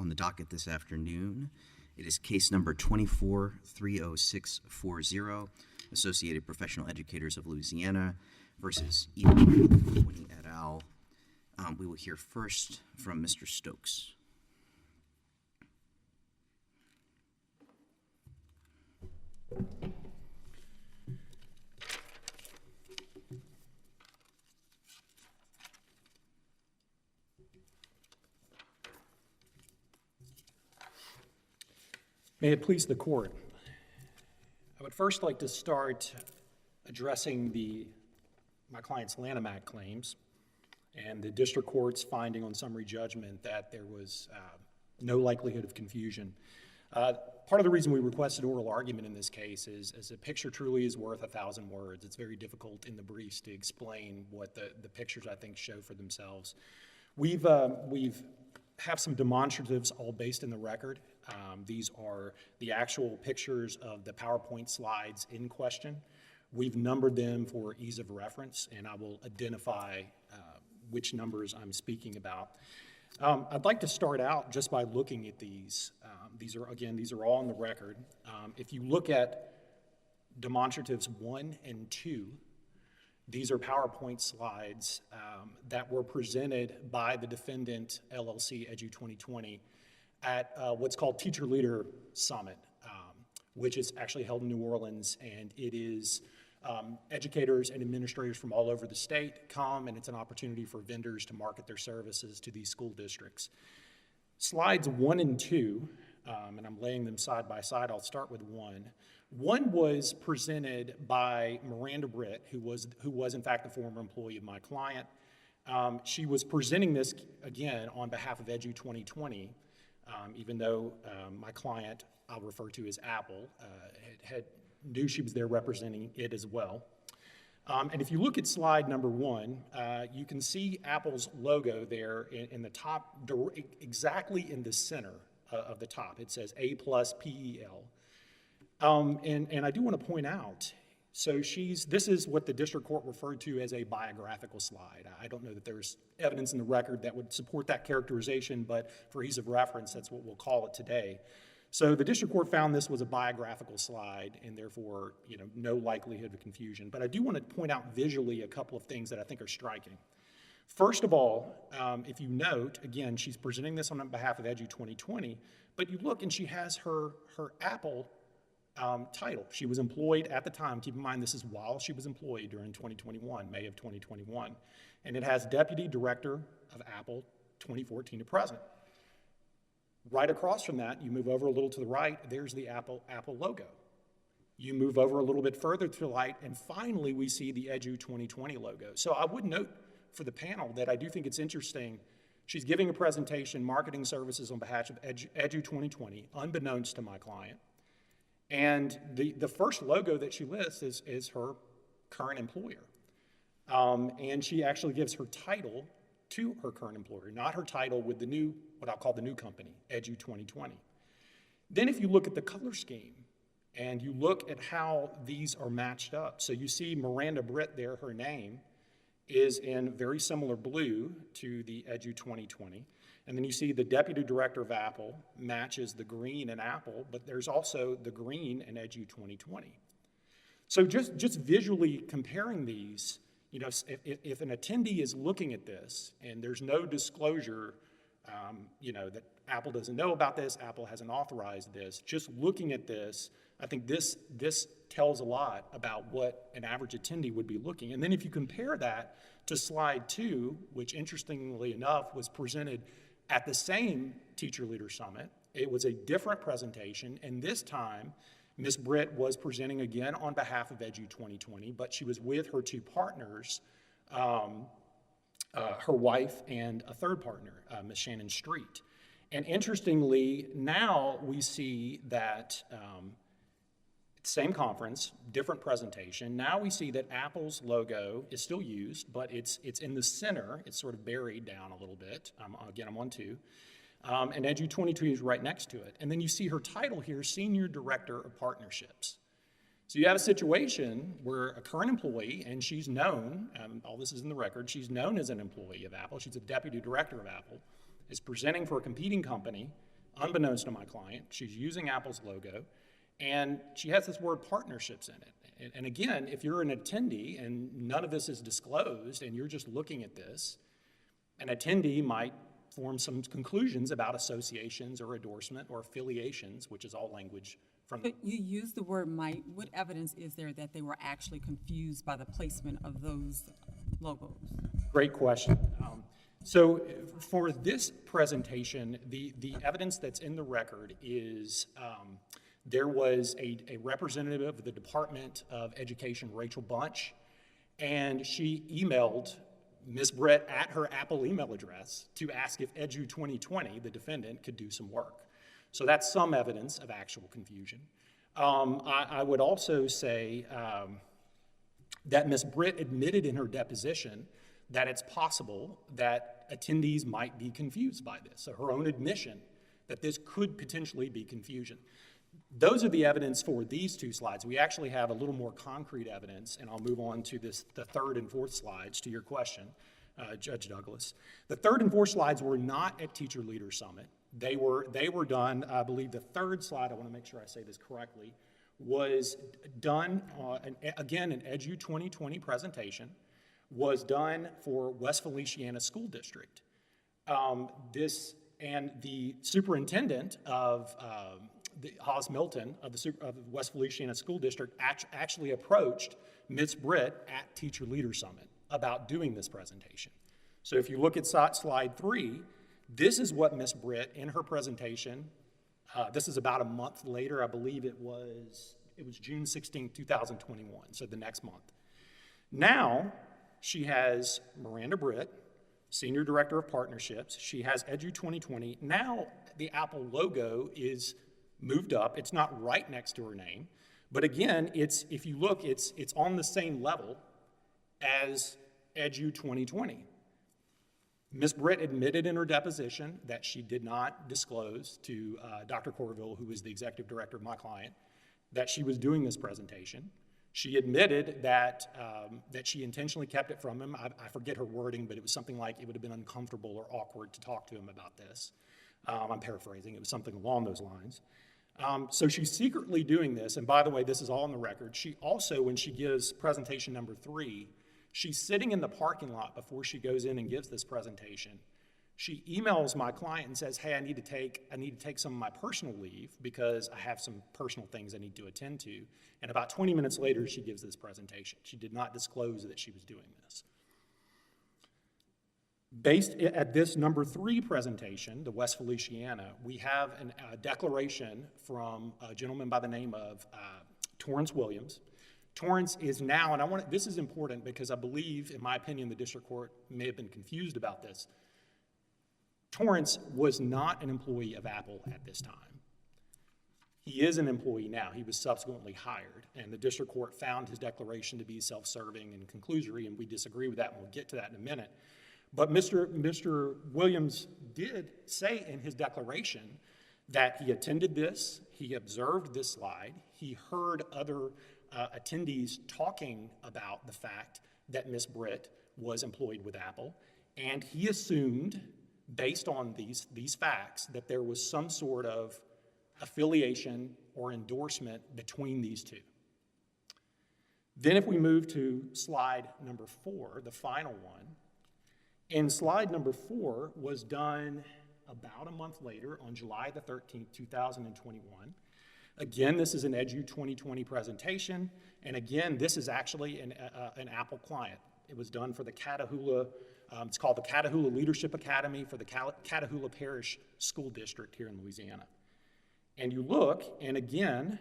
on the docket this afternoon. It is case number 24-30640, Associated Professional Educators of Louisiana versus EDU20 et al. We will hear first from Mr. Stokes. May it please the court. I would first like to start addressing my client's Lanham Act claims and the district court's finding on summary judgment that there was no likelihood of confusion. Part of the reason we requested oral argument in this case is, as a picture truly is worth 1,000 words, it's very difficult in the briefs to explain what the pictures, I think, show for themselves. We've have some demonstratives all based in the record. These are the actual pictures of the PowerPoint slides in question. We've numbered them for ease of reference, and I will identify which numbers I'm speaking about. I'd like to start out just by looking at these. These are all on the record. If you look at demonstratives 1 and 2, these are PowerPoint slides that were presented by the defendant, LLC EDU2020, at what's called Teacher Leader Summit, which is actually held in New Orleans, and it is educators and administrators from all over the state come, and it's an opportunity for vendors to market their services to these school districts. Slides 1 and 2, and I'm laying them side by side. I'll start with 1. One was presented by Miranda Britt, who was in fact a former employee of my client. She was presenting this, again, on behalf of EDU2020, even though my client, I'll refer to as Apple, knew she was there representing it as well. And if you look at slide number 1, you can see Apple's logo there in the top, exactly in the center of the top. It says A+PEL. And I do want to point out, so this is what the district court referred to as a biographical slide. I don't know that there's evidence in the record that would support that characterization, but for ease of reference, that's what we'll call it today. So the district court found this was a biographical slide, and therefore, no likelihood of confusion. But I do want to point out visually a couple of things that I think are striking. First of all, if you note, again, she's presenting this on behalf of EDU2020, but you look and she has her Apple title. She was employed at the time. Keep in mind, this is while she was employed during 2021, May of 2021. And it has Deputy Director of Apple 2014 to present. Right across from that, you move over a little to the right, there's the Apple logo. You move over a little bit further to the right, and finally we see the EDU2020 logo. So I would note for the panel that I do think it's interesting. She's giving a presentation, marketing services on behalf of EDU2020, unbeknownst to my client. And the first logo that she lists is her current employer. And she actually gives her title to her current employer, not her title with what I'll call the new company, EDU2020. Then if you look at the color scheme and you look at how these are matched up, so you see Miranda Britt there, her name is in very similar blue to the EDU2020. And then you see the Deputy Director of Apple matches the green in Apple, but there's also the green in EDU2020. So just visually comparing these, if an attendee is looking at this and there's no disclosure, that Apple doesn't know about this, Apple hasn't authorized this, just looking at this, I think this tells a lot about what an average attendee would be looking. And then if you compare that to slide 2, which interestingly enough was presented at the same Teacher Leader Summit, it was a different presentation, and this time Ms. Britt was presenting again on behalf of EDU2020, but she was with her 2 partners, her wife and a third partner, Ms. Shannon Street. And interestingly, now we see that same conference, different presentation. Now we see that Apple's logo is still used, but it's in the center. It's sort of buried down a little bit. Again, I'm on 2. And EDU2020 is right next to it. And then you see her title here, Senior Director of Partnerships. So you have a situation where a current employee, and she's known, all this is in the record, she's known as an employee of Apple, she's a Deputy Director of Apple, is presenting for a competing company, unbeknownst to my client, she's using Apple's logo, and she has this word partnerships in it. And again, if you're an attendee and none of this is disclosed and you're just looking at this, an attendee might form some conclusions about associations or endorsement or affiliations, which is all language from. But you use the word might. What evidence is there that they were actually confused by the placement of those logos? Great question. So for this presentation, the evidence that's in the record is there was a representative of the Department of Education, Rachel Bunch, and she emailed Ms. Britt at her Apple email address to ask if EDU2020, the defendant, could do some work. So that's some evidence of actual confusion. I would also say that Ms. Britt admitted in her deposition that it's possible that attendees might be confused by this. So her own admission that this could potentially be confusion. Those are the evidence for these two slides. We actually have a little more concrete evidence, and I'll move on to the third and fourth slides to your question, Judge Douglas. The third and fourth slides were not at Teacher Leader Summit. They were done, I believe the third slide, I want to make sure I say this correctly, was done, again, an EDU2020 presentation, was done for West Feliciana School District. And the superintendent of Haas Milton of the West Feliciana School District actually approached Ms. Britt at Teacher Leader Summit about doing this presentation. So if you look at slide 3, this is what Ms. Britt in her presentation, this is about a month later, I believe it was June 16, 2021, so the next month. Now she has Miranda Britt, Senior Director of Partnerships. She has EDU2020. Now the Apple logo is moved up. It's not right next to her name. But again, if you look, it's on the same level as EDU2020. Ms. Britt admitted in her deposition that she did not disclose to Dr. Corville, who was the executive director of my client, that she was doing this presentation. She admitted that she intentionally kept it from him. I forget her wording, but it was something like it would have been uncomfortable or awkward to talk to him about this. I'm paraphrasing. It was something along those lines. So she's secretly doing this, and by the way, this is all on the record. She also, when she gives presentation number 3, she's sitting in the parking lot before she goes in and gives this presentation. She emails my client and says, hey, I need to take some of my personal leave because I have some personal things I need to attend to. And about 20 minutes later, she gives this presentation. She did not disclose that she was doing this. Based at this number 3 presentation, the West Feliciana, we have a declaration from a gentleman by the name of Torrance Williams. Torrance is now, and this is important because I believe, in my opinion, the district court may have been confused about this. Torrance was not an employee of Apple at this time. He is an employee now. He was subsequently hired, and the district court found his declaration to be self-serving and conclusory, and we disagree with that, and we'll get to that in a minute. But Mr. Williams did say in his declaration that he attended this, he observed this slide, he heard other attendees talking about the fact that Ms. Britt was employed with Apple, and he assumed, based on these facts, that there was some sort of affiliation or endorsement between these two. Then if we move to slide number 4, the final one, and slide number 4 was done about a month later on July the 13th, 2021. Again, this is an EDU2020 presentation, and again, this is actually an Apple client. It was done for the Catahoula, it's called the Catahoula Leadership Academy for the Catahoula Parish School District here in Louisiana. And you look, and again,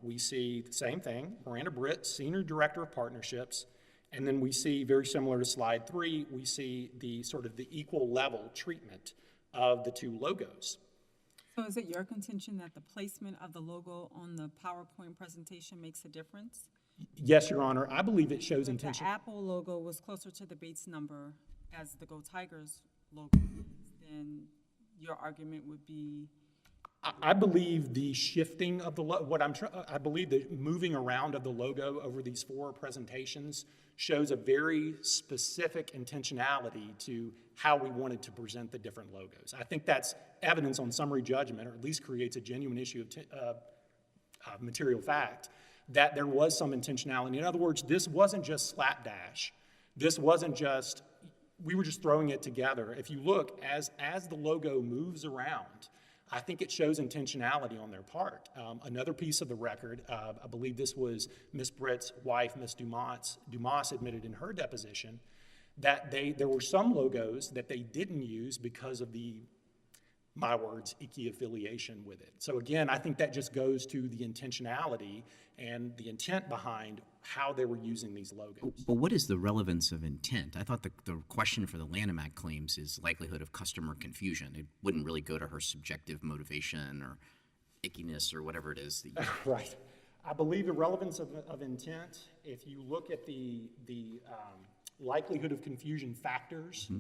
we see the same thing, Miranda Britt, Senior Director of Partnerships, and then we see, very similar to slide 3, we see the sort of the equal level treatment of the two logos. So is it your contention that the placement of the logo on the PowerPoint presentation makes a difference? Yes, Your Honor. I believe it shows If intention. the Apple logo was closer to the Bates number as the Go Tigers logo, then your argument would be? I believe the shifting of the I believe the moving around of the logo over these 4 presentations shows a very specific intentionality to how we wanted to present the different logos. I think that's evidence on summary judgment, or at least creates a genuine issue of material fact, that there was some intentionality. In other words, this wasn't just slapdash. This wasn't just, we were just throwing it together. If you look, as the logo moves around, I think it shows intentionality on their part. Another piece of the record, I believe this was Ms. Britt's wife, Ms. Dumas admitted in her deposition, that there were some logos that they didn't use because of the, my words, icky affiliation with it. So again, I think that just goes to the intentionality and the intent behind how they were using these logos. But what is the relevance of intent? I thought the question for the Lanham Act claims is likelihood of customer confusion. It wouldn't really go to her subjective motivation or ickiness or whatever it is. That you... Right. I believe the relevance of intent, if you look at the likelihood of confusion factors,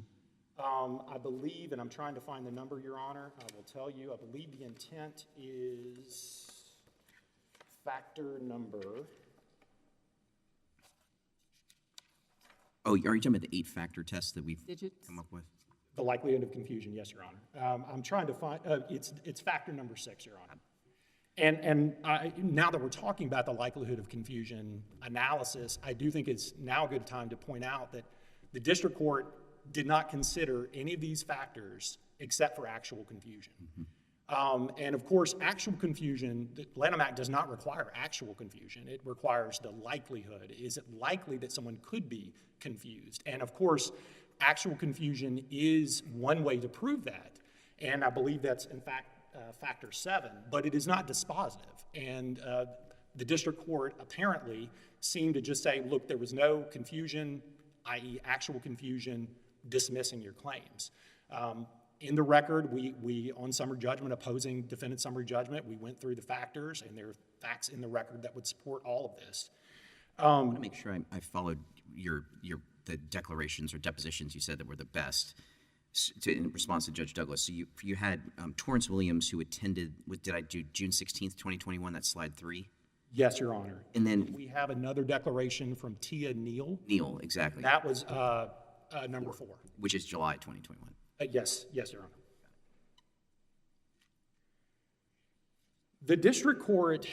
I believe, and I'm trying to find the number, Your Honor, I will tell you, I believe the intent is factor number. Oh, are you talking about the 8-factor test that we've Digits. come up with? The likelihood of confusion, yes, Your Honor. I'm trying to find, it's factor number 6, Your Honor. And now that we're talking about the likelihood of confusion analysis, I do think it's now a good time to point out that the district court did not consider any of these factors except for actual confusion. And of course, actual confusion, the Lanham Act does not require actual confusion. It requires the likelihood. Is it likely that someone could be confused? And of course, actual confusion is one way to prove that. And I believe that's, in fact, factor 7, but it is not dispositive. And the district court apparently seemed to just say, look, there was no confusion, i.e. actual confusion, dismissing your claims. In the record, we on summary judgment, opposing defendant summary judgment, we went through the factors, and there are facts in the record that would support all of this. I want to make sure I followed the declarations or depositions you said that were the best in response to Judge Douglas. So you had Torrance Williams, who attended, did I do June 16th, 2021, that's slide 3? Yes, Your Honor. And then we have another declaration from Tia Neal. Neal, exactly. That was number 4. Which is July 2021. Yes, Your Honor. The district court,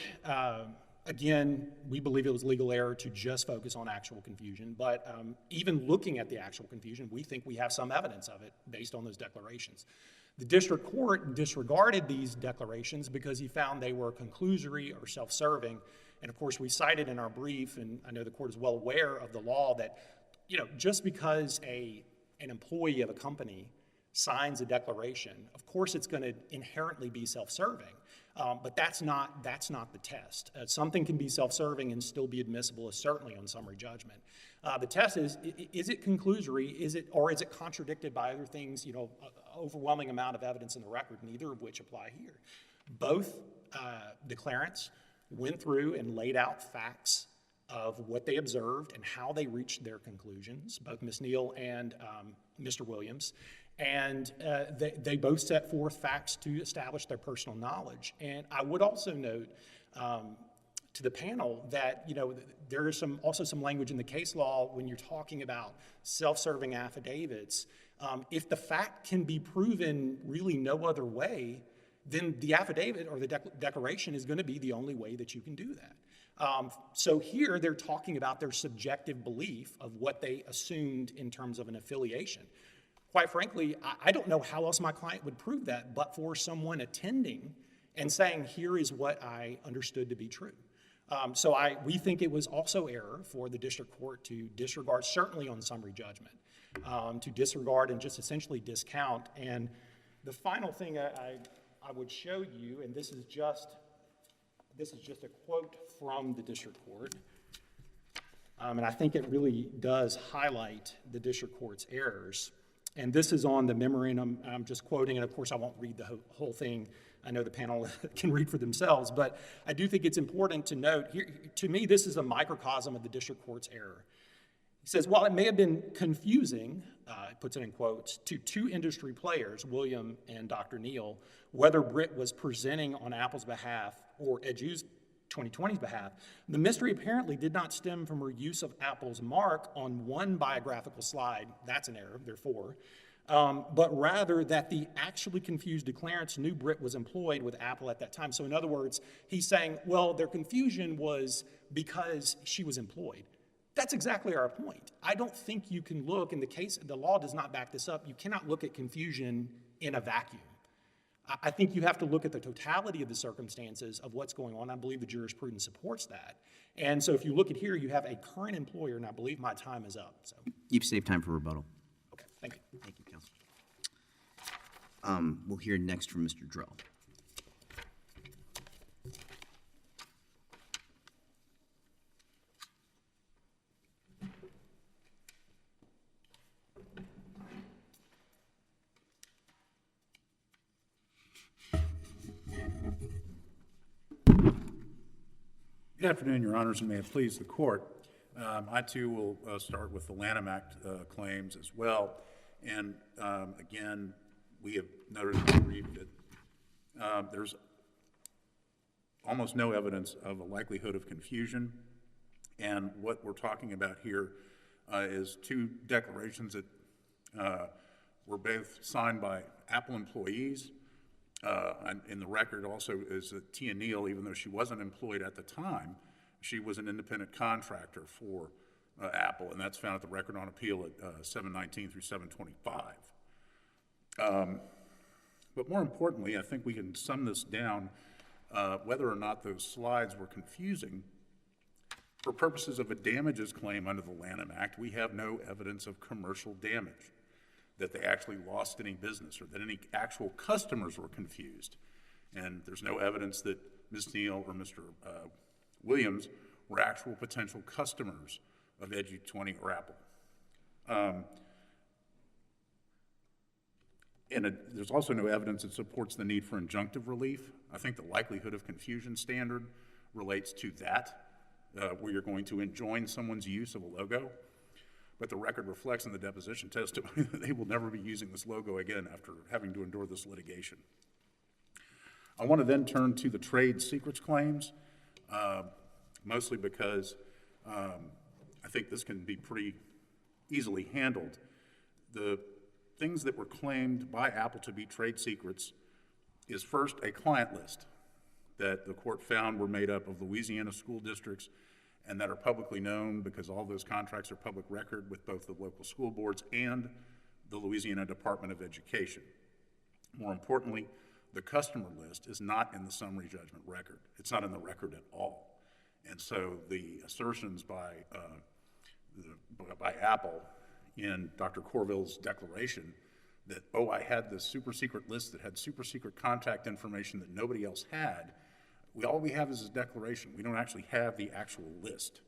again, we believe it was legal error to just focus on actual confusion, but even looking at the actual confusion, we think we have some evidence of it based on those declarations. The district court disregarded these declarations because he found they were conclusory or self-serving, and of course we cited in our brief, and I know the court is well aware of the law, that just because an employee of a company signs a declaration, of course it's going to inherently be self-serving, but that's not the test. Something can be self-serving and still be admissible, certainly on summary judgment. The test is it conclusory, or is it contradicted by other things, overwhelming amount of evidence in the record, neither of which apply here. Both declarants went through and laid out facts of what they observed and how they reached their conclusions, both Ms. Neal and Mr. Williams. And they both set forth facts to establish their personal knowledge. And I would also note to the panel that, there is also some language in the case law when you're talking about self-serving affidavits. If the fact can be proven really no other way, then the affidavit or the declaration is going to be the only way that you can do that. So here they're talking about their subjective belief of what they assumed in terms of an affiliation. Quite frankly, I don't know how else my client would prove that but for someone attending and saying, here is what I understood to be true. So we think it was also error for the district court to disregard, certainly on summary judgment, to disregard and just essentially discount. And the final thing I would show you, and this is just a quote from the district court, and I think it really does highlight the district court's errors. And this is on the memorandum. I'm just quoting, and of course I won't read the whole thing. I know the panel can read for themselves, but I do think it's important to note, here, to me, this is a microcosm of the district court's error. He says, while it may have been confusing, puts it in quotes, to two industry players, William and Dr. Neal, whether Britt was presenting on Apple's behalf or EDU's 2020's behalf. The mystery apparently did not stem from her use of Apple's mark on one biographical slide. That's an error, therefore. But rather that the actually confused declarants knew Britt was employed with Apple at that time. So in other words, he's saying, well, their confusion was because she was employed. That's exactly our point. I don't think you can look, in the case, the law does not back this up, you cannot look at confusion in a vacuum. I think you have to look at the totality of the circumstances of what's going on. I believe the jurisprudence supports that. And so if you look at here, you have a current employer, and I believe my time is up. So You've saved time for rebuttal. okay, thank you. Thank you, Counsel. We'll hear next from Mr. Drell. Good afternoon, Your Honors, and may it please the Court. I, too, will start with the Lanham Act claims as well. And again, we have noted in the brief that there's almost no evidence of a likelihood of confusion. And what we're talking about here is two declarations that were both signed by Apple employees. And in the record also is that Tia Neal, even though she wasn't employed at the time, she was an independent contractor for Apple, and that's found at the Record on Appeal at 719 through 725. But more importantly, I think we can sum this down, whether or not those slides were confusing. For purposes of a damages claim under the Lanham Act, we have no evidence of commercial damage, that they actually lost any business or that any actual customers were confused. And there's no evidence that Ms. Neal or Mr. Williams were actual potential customers of EDU20 or Apple. There's also no evidence that supports the need for injunctive relief. I think the likelihood of confusion standard relates to that, where you're going to enjoin someone's use of a logo. But the record reflects in the deposition testimony that they will never be using this logo again after having to endure this litigation. I want to then turn to the trade secrets claims, mostly because I think this can be pretty easily handled. The things that were claimed by Apple to be trade secrets is first a client list that the court found were made up of Louisiana school districts and that are publicly known because all those contracts are public record with both the local school boards and the Louisiana Department of Education. More importantly, the customer list is not in the summary judgment record. It's not in the record at all. And so the assertions by Apple in Dr. Corville's declaration that, oh, I had this super secret list that had super secret contact information that nobody else had, all we have is a declaration. We don't actually have the actual list.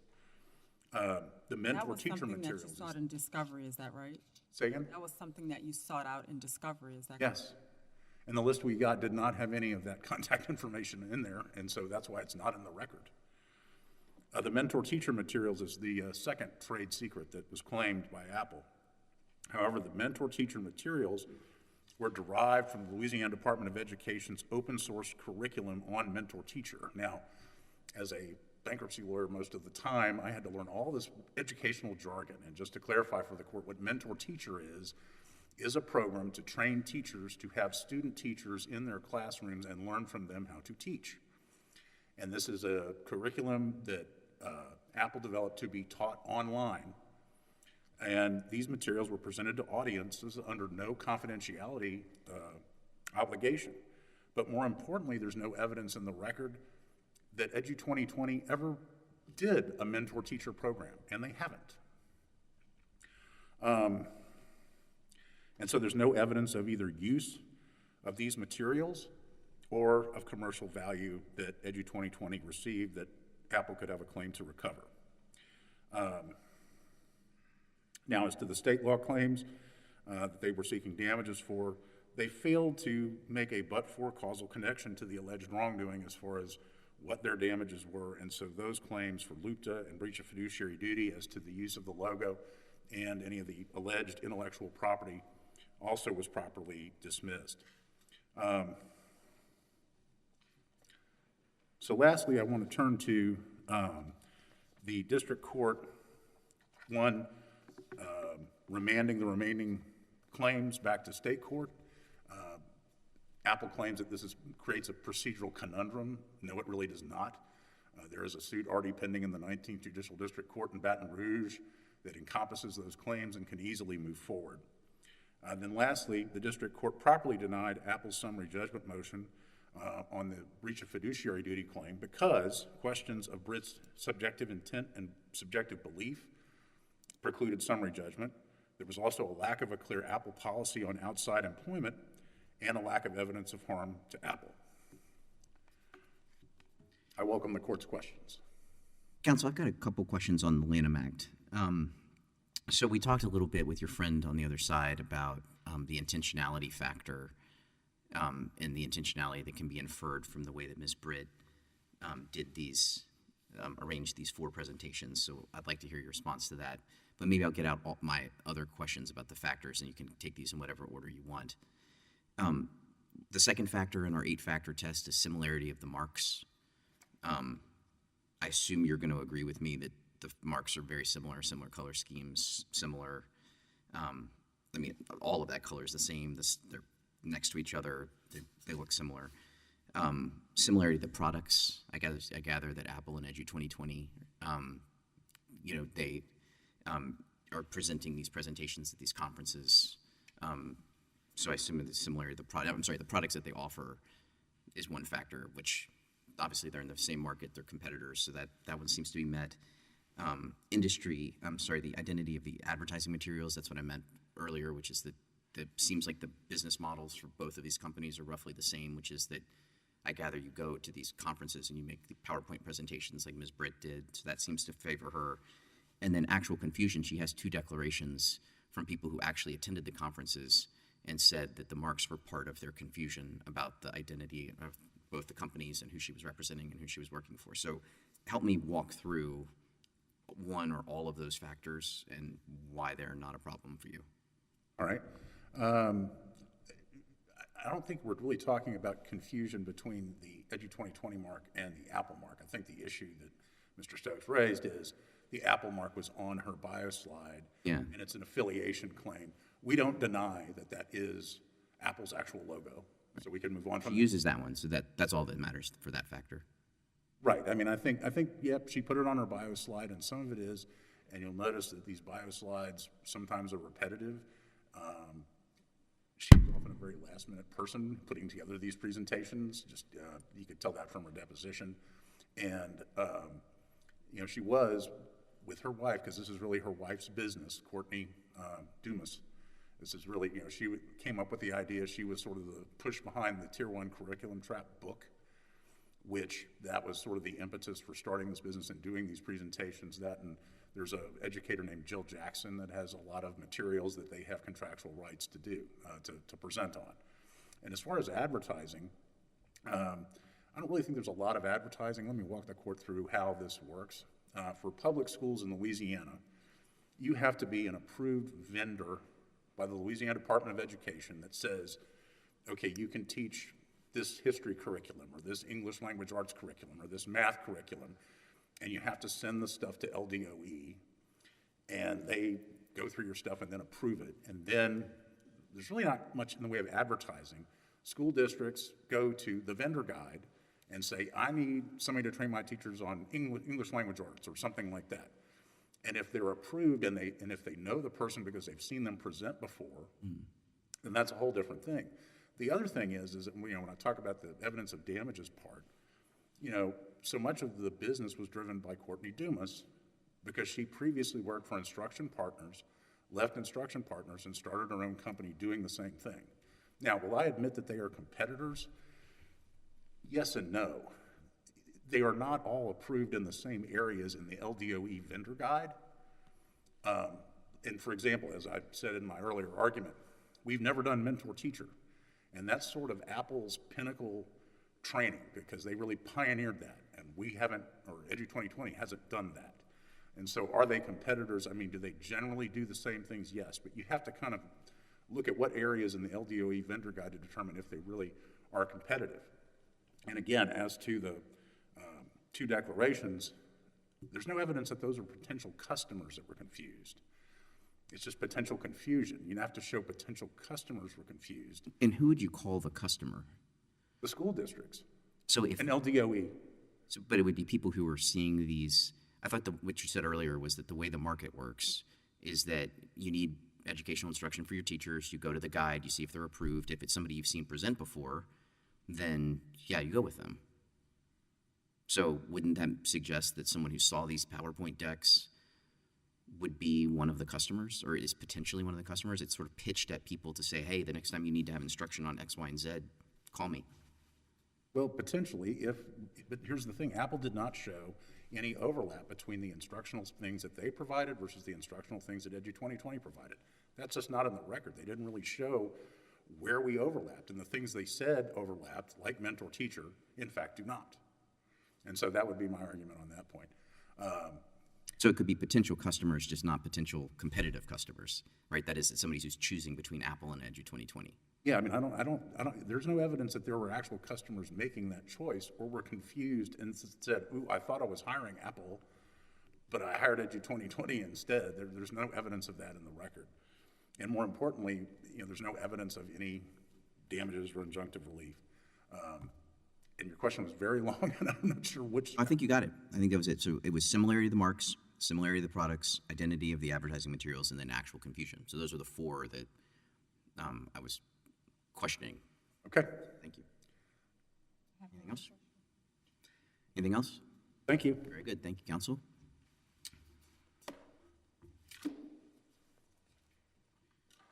The mentor teacher materials. That was something that you sought in discovery, is that right? Say again? That was something that you sought out in discovery, is that correct? Yes. And the list we got did not have any of that contact information in there, and so that's why it's not in the record. The mentor teacher materials is the second trade secret that was claimed by Apple. However, the mentor teacher materials were derived from the Louisiana Department of Education's open source curriculum on mentor teacher. Now, as a bankruptcy lawyer most of the time, I had to learn all this educational jargon. And just to clarify for the court, what mentor teacher is a program to train teachers to have student teachers in their classrooms and learn from them how to teach. And this is a curriculum that Apple developed to be taught online. And these materials were presented to audiences under no confidentiality obligation. But more importantly, there's no evidence in the record that EDU2020 ever did a mentor teacher program, and they haven't. And so there's no evidence of either use of these materials or of commercial value that EDU2020 received that Apple could have a claim to recover. Now, as to the state law claims that they were seeking damages for, they failed to make a but-for causal connection to the alleged wrongdoing as far as what their damages were, and so those claims for LUPTA and breach of fiduciary duty as to the use of the logo and any of the alleged intellectual property also was properly dismissed. So lastly, I want to turn to the district court, one, remanding the remaining claims back to state court. Apple claims that creates a procedural conundrum. No, it really does not. There is a suit already pending in the 19th Judicial District Court in Baton Rouge that encompasses those claims and can easily move forward. Then lastly, the district court properly denied Apple's summary judgment motion on the breach of fiduciary duty claim because questions of Britt's subjective intent and subjective belief precluded summary judgment. There was also a lack of a clear Apple policy on outside employment and a lack of evidence of harm to Apple. I welcome the court's questions. Counsel, I've got a couple questions on the Lanham Act. So we talked a little bit with your friend on the other side about the intentionality factor and the intentionality that can be inferred from the way that Ms. Britt did these, arranged these 4 presentations. So I'd like to hear your response to that. But maybe I'll get out all my other questions about the factors, and you can take these in whatever order you want. The second factor in our 8-factor test is similarity of the marks. I assume you're going to agree with me that the marks are very similar color schemes, similar. I mean, all of that color is the same. They're next to each other. They look similar. Similarity of the products. I gather that Apple and EDU20, they are presenting these presentations at these conferences. So I assume the similarity of the products that they offer is one factor, which obviously they're in the same market, they're competitors, so that one seems to be met. The identity of the advertising materials, that's what I meant earlier, which is that it seems like the business models for both of these companies are roughly the same, which is that I gather you go to these conferences and you make the PowerPoint presentations like Ms. Britt did, so that seems to favor her. And then actual confusion, she has 2 declarations from people who actually attended the conferences and said that the marks were part of their confusion about the identity of both the companies and who she was representing and who she was working for. So help me walk through one or all of those factors and why they're not a problem for you. All right. I don't think we're really talking about confusion between the EDU2020 mark and the Apple mark. I think the issue that Mr. Stokes raised is the Apple mark was on her bio slide, and it's an affiliation claim. We don't deny that that is Apple's actual logo, so we can move on from She uses that one, so that's all that matters for that factor. Right. I mean, I think, yep, she put it on her bio slide, and some of it is, and you'll notice that these bio slides sometimes are repetitive. She was often a very last-minute person putting together these presentations. Just you could tell that from her deposition, and she was with her wife, because this is really her wife's business, Courtney Dumas. This is really, she came up with the idea. She was sort of the push behind the Tier 1 curriculum trap book, which that was sort of the impetus for starting this business and doing these presentations. And there's an educator named Jill Jackson that has a lot of materials that they have contractual rights to do, to present on. And as far as advertising, I don't really think there's a lot of advertising. Let me walk the court through how this works. For public schools in Louisiana, you have to be an approved vendor by the Louisiana Department of Education that says, okay, you can teach this history curriculum or this English language arts curriculum or this math curriculum, and you have to send the stuff to LDOE, and they go through your stuff and then approve it. And then there's really not much in the way of advertising. School districts go to the vendor guide and say, I need somebody to train my teachers on English language arts or something like that. And if they're approved and if they know the person because they've seen them present before, then that's a whole different thing. The other thing is that, when I talk about the evidence of damages part, so much of the business was driven by Courtney Dumas because she previously worked for Instruction Partners, left Instruction Partners, and started her own company doing the same thing. Now, will I admit that they are competitors? Yes and no. They are not all approved in the same areas in the LDOE vendor guide. And for example, as I said in my earlier argument, we've never done mentor teacher. And that's sort of Apple's pinnacle training because they really pioneered that. And we haven't, or EDU2020 hasn't done that. And so are they competitors? I mean, do they generally do the same things? Yes, but you have to kind of look at what areas in the LDOE vendor guide to determine if they really are competitive. And again, as to the two declarations, there's no evidence that those are potential customers that were confused. It's just potential confusion. You have to show potential customers were confused. And who would you call the customer? The school districts, So if, and LDOE. so, but it would be people who are seeing these. I thought what you said earlier was that the way the market works is that you need educational instruction for your teachers. You go to the guide, you see if they're approved. If it's somebody you've seen present before, then yeah, you go with them. So wouldn't that suggest that someone who saw these PowerPoint decks would be one of the customers, or is potentially one of the customers? It's sort of pitched at people to say, hey, the next time you need to have instruction on X, Y, and Z, call me. Well, potentially, but here's the thing, Apple did not show any overlap between the instructional things that they provided versus the instructional things that EDU2020 provided. That's just not in the record. They didn't really show where we overlapped, and the things they said overlapped, like mentor-teacher, in fact do not. And so that would be my argument on that point. So it could be potential customers, just not potential competitive customers, right? That is, somebody who's choosing between Apple and EDU2020. Yeah, I mean, I don't, there's no evidence that there were actual customers making that choice or were confused and said, ooh, I thought I was hiring Apple, but I hired EDU2020 instead. There's no evidence of that in the record. And more importantly, there's no evidence of any damages or injunctive relief. And your question was very long, and I'm not sure which. I think you got it. I think that was it. So it was similarity of the marks, similarity of the products, identity of the advertising materials, and then actual confusion. So those are the four that I was questioning. Okay. Thank you. Anything else? Anything else? Thank you. Very good. Thank you, counsel.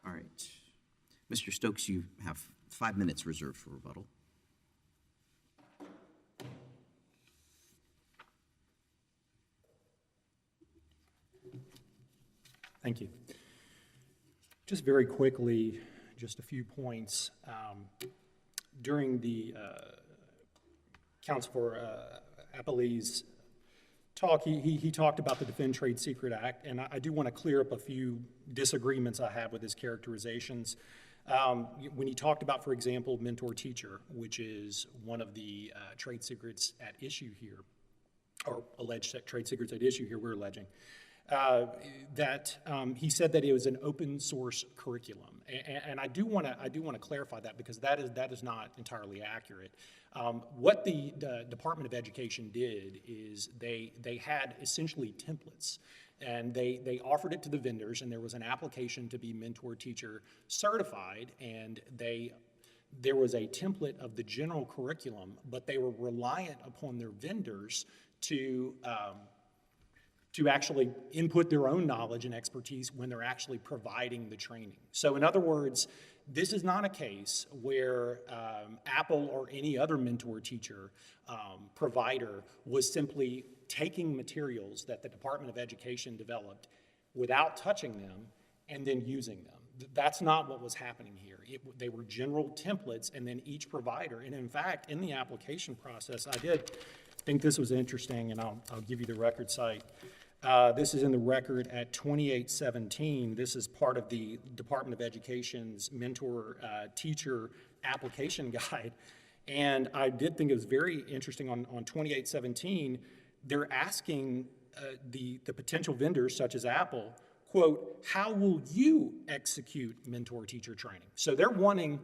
All right. Mr. Stokes, you have 5 minutes reserved for rebuttal. Thank you. Just very quickly, just a few points. During the Counsel for Appellee's talk, he talked about the Defend Trade Secret Act, and I do want to clear up a few disagreements I have with his characterizations. When he talked about, for example, mentor-teacher, which is one of the trade secrets at issue here, or alleged trade secrets at issue here, we're alleging, he said that it was an open source curriculum, and I do want to clarify that, because that is not entirely accurate. What the Department of Education did is they had essentially templates, and they offered it to the vendors, and there was an application to be mentor-teacher certified, and there was a template of the general curriculum, but they were reliant upon their vendors to actually input their own knowledge and expertise when they're actually providing the training. So in other words, this is not a case where Apple or any other mentor-teacher provider was simply taking materials that the Department of Education developed without touching them and then using them. That's not what was happening here. They were general templates, and then each provider, and in fact, in the application process, I did think this was interesting, and I'll give you the record site. This is in the record at 2817. This is part of the Department of Education's mentor-teacher application guide. And I did think it was very interesting on 2817, they're asking the potential vendors, such as Apple, quote, how will you execute mentor-teacher training? So they're wanting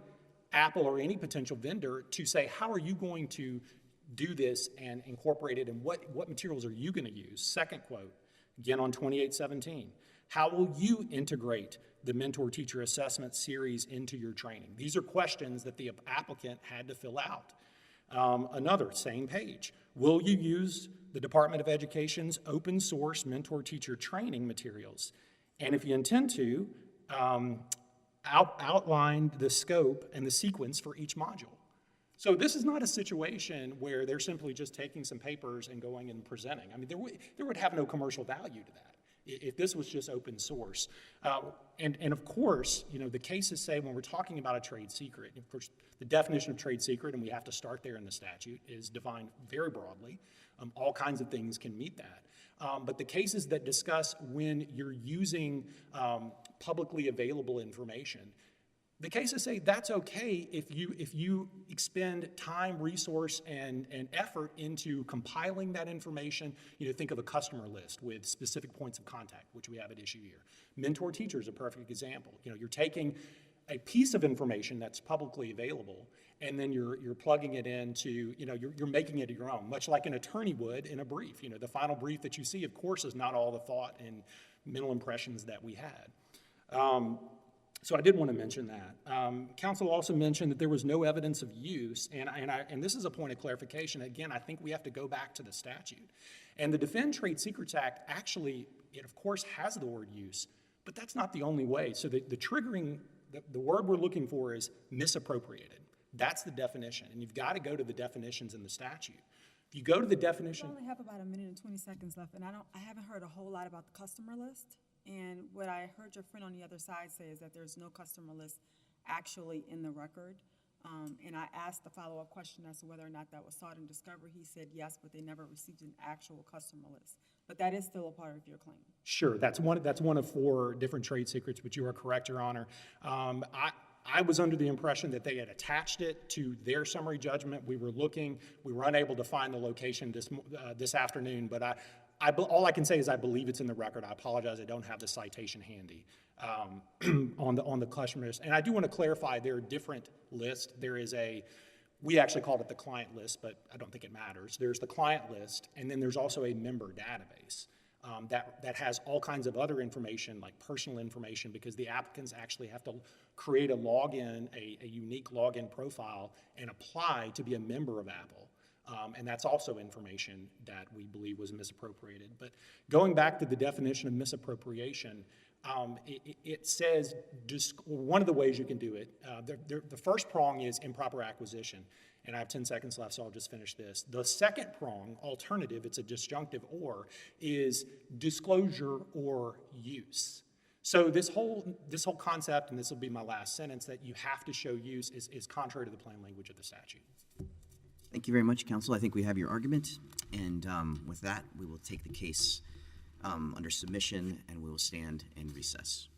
Apple or any potential vendor to say, how are you going to do this and incorporate it, and what materials are you going to use? Second quote, again on 2817, how will you integrate the mentor-teacher assessment series into your training? These are questions that the applicant had to fill out. Another, same page, will you use the Department of Education's open source mentor-teacher training materials? And if you intend to, outline the scope and the sequence for each module. So this is not a situation where they're simply just taking some papers and going and presenting. I mean, there would have no commercial value to that if this was just open source. And of course, the cases say when we're talking about a trade secret, of course, the definition of trade secret, and we have to start there in the statute, is defined very broadly. All kinds of things can meet that. But the cases that discuss when you're using publicly available information, The cases say that's okay if you expend time, resource, and effort into compiling that information. Think of a customer list with specific points of contact, which we have at issue here. Mentor teacher is a perfect example. You're taking a piece of information that's publicly available, and then you're plugging it into, you're making it your own, much like an attorney would in a brief. The final brief that you see, of course, is not all the thought and mental impressions that we had. So I did want to mention that. Counsel also mentioned that there was no evidence of use, and this is a point of clarification. Again, I think we have to go back to the statute. And the Defend Trade Secrets Act actually, it of course has the word use, but that's not the only way. So the triggering, the word we're looking for is misappropriated. That's the definition, and you've got to go to the definitions in the statute. If you go to the definition. We only have about 1 minute and 20 seconds left, and I haven't heard a whole lot about the customer list. And what I heard your friend on the other side say is that there's no customer list actually in the record. And I asked the follow-up question as to whether or not that was sought in discovery. He said yes, but they never received an actual customer list. But that is still a part of your claim. Sure, that's one of 4 different trade secrets, but you are correct, Your Honor. I was under the impression that they had attached it to their summary judgment. We were unable to find the location this afternoon, but all I can say is I believe it's in the record. I apologize, I don't have the citation handy on the customer list. And I do want to clarify, there are different lists. We actually called it the client list, but I don't think it matters. There's the client list, and then there's also a member database that has all kinds of other information, like personal information, because the applicants actually have to create a login, a unique login profile, and apply to be a member of Apple. And that's also information that we believe was misappropriated. But going back to the definition of misappropriation, it says one of the ways you can do it, the first prong is improper acquisition. And I have 10 seconds left, so I'll just finish this. The second prong, alternative, it's a disjunctive or, is disclosure or use. So this whole concept, and this will be my last sentence, that you have to show use is contrary to the plain language of the statute. Thank you very much, counsel. I think we have your argument. And with that, we will take the case under submission, and we will stand in recess.